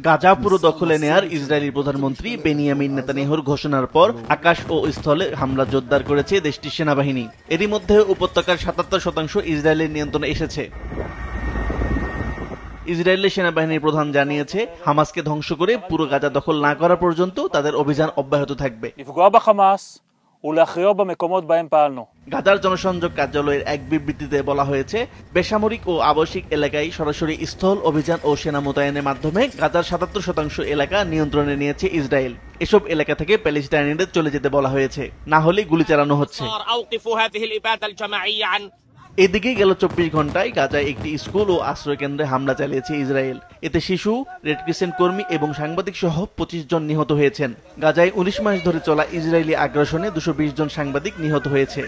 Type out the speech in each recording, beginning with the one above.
গাজা পুরো দখলে নেয়ার ইসরায়েলি প্রধানমন্ত্রী বেনিয়ামিন নেতানিয়াহুর ঘোষণার পর আকাশ ও স্থলে হামলা জোরদার করেছে দেশটির সেনাবাহিনী। এরই মধ্যে উপত্যকার ৭৭% ইসরায়েলের নিয়ন্ত্রণে এসেছে। ইসরায়েলের সেনাবাহিনীর প্রধান জানিয়েছে, হামাসকে ধ্বংস করে পুরো গাজা দখল না করা পর্যন্ত তাদের অভিযান অব্যাহত থাকবে। গাজার জনসংযোগ কার্যালয়ের এক বিবৃতিতে বলা হয়েছে, বেসামরিক ও আবাসিক এলাকায় সরাসরি স্থল অভিযান ও সেনা মোতায়েনের মাধ্যমে গাজার ৭৭% এলাকা নিয়ন্ত্রণে নিয়েছে ইসরায়েল। এসব এলাকা থেকে প্যালেস্টাইনিদের চলে যেতে বলা হয়েছে, না হলে গুলি চালানো হচ্ছে। এদিকে গেল ২৪ ঘন্টায় গাজায় একটি স্কুল ও আশ্রয় কেন্দ্রে হামলা চালিয়েছে ইসরায়েল। এতে শিশু, রেড ক্রিসেন্ট কর্মী এবং সাংবাদিক সহ ২৫ জন নিহত হয়েছেন। গাজায় ১৯ মাস ধরে চলা ইসরায়েলি আগ্রাসনে ২২০ জন সাংবাদিক নিহত হয়েছে।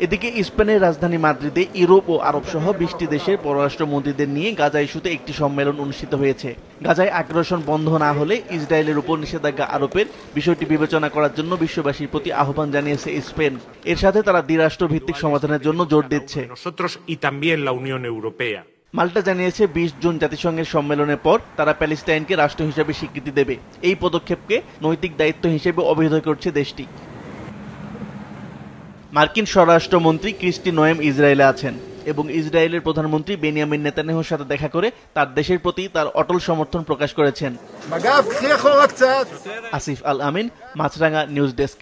এদিকে স্পেনের রাজধানী মাদ্রিদে ইউরোপ ও আরব সহ ২০টি দেশের পররাষ্ট্রমন্ত্রীদের নিয়ে গাজা ইস্যুতে একটি সম্মেলন অনুষ্ঠিত হয়েছে। গাজায় আগ্রাসন বন্ধ না হলে ইসরায়েলের উপর নিষেধাজ্ঞা আরোপের বিষয়টি বিবেচনা করার জন্য বিশ্ববাসীর প্রতি আহ্বান জানিয়েছে স্পেন। এর সাথে তারা দ্বিরাষ্ট্র ভিত্তিক সমাধানের জন্য জোর দিচ্ছে। মাল্টা জানিয়েছে ২০ জুন জাতিসংঘের সম্মেলনের পর তারা প্যালেস্টাইনকে রাষ্ট্র হিসেবে স্বীকৃতি দেবে। এই পদক্ষেপকে নৈতিক দায়িত্ব হিসেবে অভিহিত করছে দেশটি। মার্কিন স্বরাষ্ট্রমন্ত্রী ক্রিস্টি নোয়েম ইসরায়েলে আছেন এবং ইসরায়েলের প্রধানমন্ত্রী বেনিয়ামিন নেতানিয়াহুর সাথে দেখা করে তার দেশের প্রতি তার অটল সমর্থন প্রকাশ করেছেন। আসিফ আল আমিন, মাছরাঙা নিউজ ডেস্ক।